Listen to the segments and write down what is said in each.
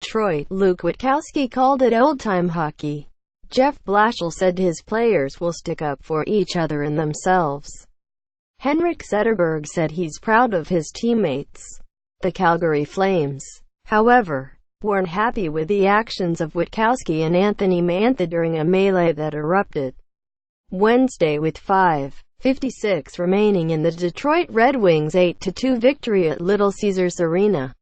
Detroit, Luke Witkowski called it old-time hockey. Jeff Blashill said his players will stick up for each other and themselves. Henrik Zetterberg said he's proud of his teammates. The Calgary Flames, however, weren't happy with the actions of Witkowski and Anthony Mantha during a melee that erupted Wednesday with 5:56 remaining in the Detroit Red Wings' 8-2 victory at Little Caesars Arena.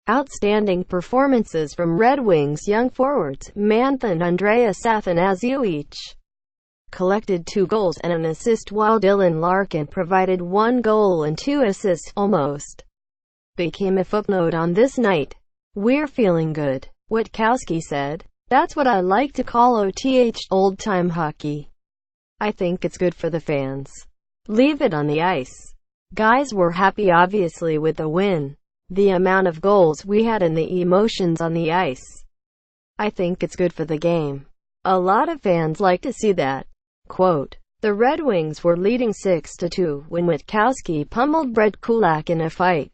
Outstanding performances from Red Wings young forwards, Mantha and Andreas Athanasiou each collected 2 goals and an assist, while Dylan Larkin provided 1 goal and 2 assists. Almost became a footnote on this night. "We're feeling good," Witkowski said. "That's what I like to call old-time hockey. I think it's good for the fans. Leave it on the ice. Guys were happy obviously with the win. The amount of goals we had and the emotions on the ice. I think it's good for the game. A lot of fans like to see that." Quote, the Red Wings were leading 6-2 when Witkowski pummeled Brett Kulak in a fight.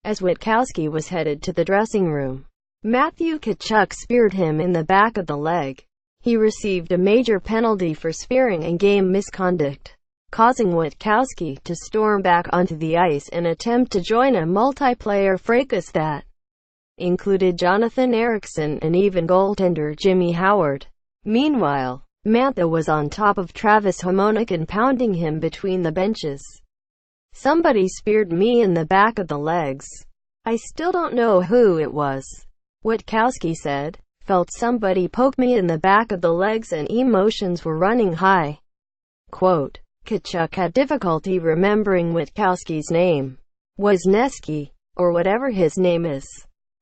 As Witkowski was headed to the dressing room, Matthew Tkachuk speared him in the back of the leg. He received a major penalty for spearing and game misconduct, causing Witkowski to storm back onto the ice and attempt to join a multiplayer fracas that included Jonathan Ericsson and even goaltender Jimmy Howard. Meanwhile, Mantha was on top of Travis Hamonic and pounding him between the benches. "Somebody speared me in the back of the legs. I still don't know who it was," Witkowski said. "Felt somebody poke me in the back of the legs and emotions were running high." Quote, Tkachuk had difficulty remembering Witkowski's name. Wisniewski, or whatever his name is,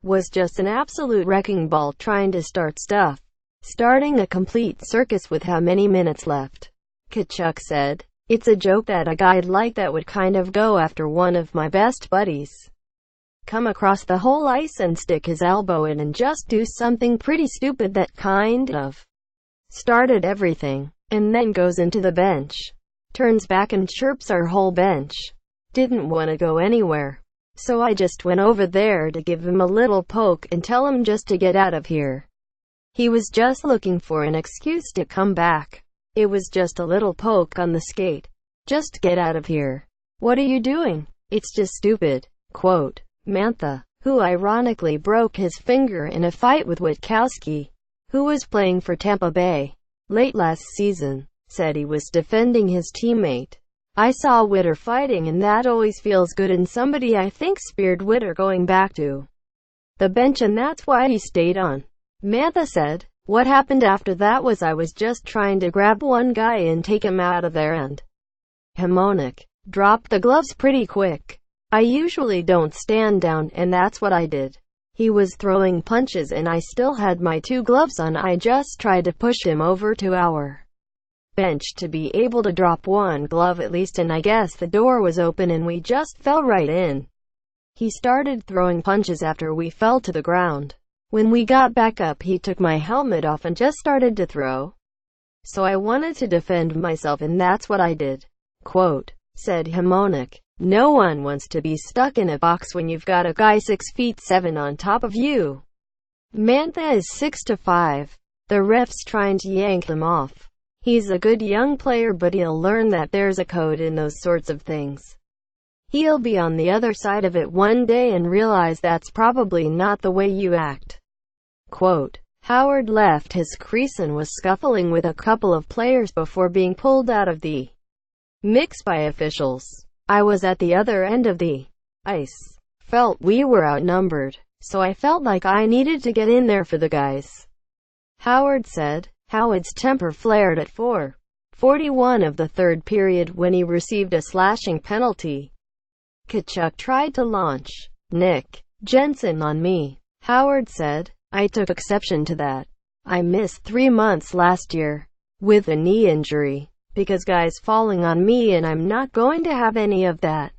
was just an absolute wrecking ball trying to start stuff. "Starting a complete circus with how many minutes left," Tkachuk said. "It's a joke that a guy like that would kind of go after one of my best buddies, come across the whole ice and stick his elbow in and just do something pretty stupid that kind of started everything, and then goes into the bench, turns back and chirps our whole bench. Didn't want to go anywhere. So I just went over there to give him a little poke and tell him just to get out of here. He was just looking for an excuse to come back. It was just a little poke on the skate. Just get out of here. What are you doing? It's just stupid." Quote, Mantha, who ironically broke his finger in a fight with Witkowski, who was playing for Tampa Bay late last season, said he was defending his teammate. "I saw Witter fighting and that always feels good, and somebody I think speared Witter going back to the bench and that's why he stayed on." Mantha said, "What happened after that was I was just trying to grab one guy and take him out of there and Hamonic dropped the gloves pretty quick. I usually don't stand down and that's what I did. He was throwing punches and I still had my 2 gloves on. I just tried to push him over to our bench to be able to drop 1 glove at least, and I guess the door was open and we just fell right in. He started throwing punches after we fell to the ground. When we got back up he took my helmet off and just started to throw. So I wanted to defend myself and that's what I did." Quote, said Hamonic, "No one wants to be stuck in a box when you've got a guy 6'7" on top of you." Mantha is 6'5". The ref's trying to yank him off. He's a good young player, but he'll learn that there's a code in those sorts of things. He'll be on the other side of it one day and realize that's probably not the way you act. Quote, Howard left his crease and was scuffling with a couple of players before being pulled out of the mix by officials. "I was at the other end of the ice. Felt we were outnumbered, so I felt like I needed to get in there for the guys," Howard said. Howard's temper flared at 4:41 of the third period when he received a slashing penalty. "Tkachuk tried to launch Nick Jensen on me," Howard said. "I took exception to that. I missed 3 months last year with a knee injury because guys falling on me, and I'm not going to have any of that."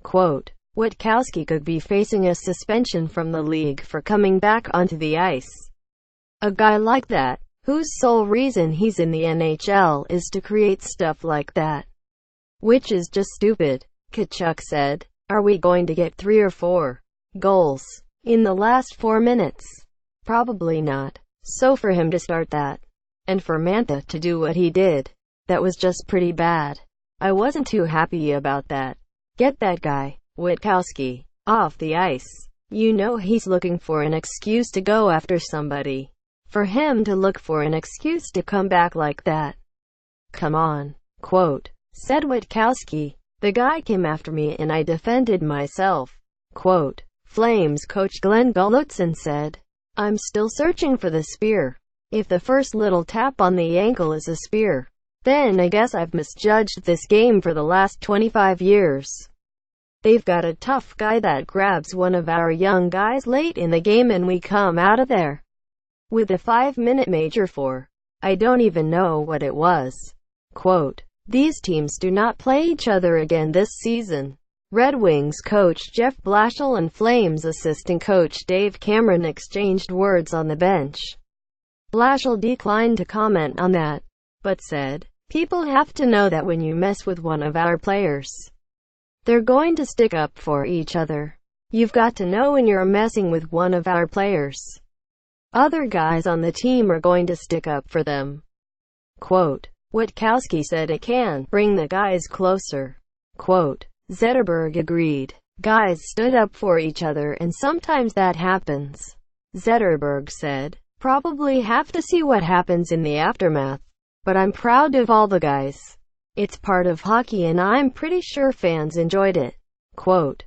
Quote, Witkowski could be facing a suspension from the league for coming back onto the ice A guy like that, whose sole reason he's in the NHL is to create stuff like that. Which is just stupid. Kachuk said. Are we going to get 3 or 4 goals in the last 4 minutes? Probably not. So for him to start that, and for Mantha to do what he did, that was just pretty bad. I wasn't too happy about that. Get that guy, Witkowski, off the ice. You know he's looking for an excuse to go after somebody. For him to look for an excuse to come back like that. Come on. Quote, said Witkowski. The guy came after me and I defended myself. Quote, Flames coach Glenn Gulutzan said, I'm still searching for the spear. If the first little tap on the ankle is a spear, then I guess I've misjudged this game for the last 25 years. They've got a tough guy that grabs one of our young guys late in the game and we come out of there with a 5-minute major for, I don't even know what it was. Quote, these teams do not play each other again this season. Red Wings coach Jeff Blashill and Flames assistant coach Dave Cameron exchanged words on the bench. Blashill declined to comment on that, but said, people have to know that when you mess with one of our players, they're going to stick up for each other. You've got to know when you're messing with one of our players, other guys on the team are going to stick up for them. Quote, Witkowski said it can bring the guys closer. Quote, Zetterberg agreed. Guys stood up for each other and sometimes that happens. Zetterberg said, probably have to see what happens in the aftermath. But I'm proud of all the guys. It's part of hockey and I'm pretty sure fans enjoyed it. Quote,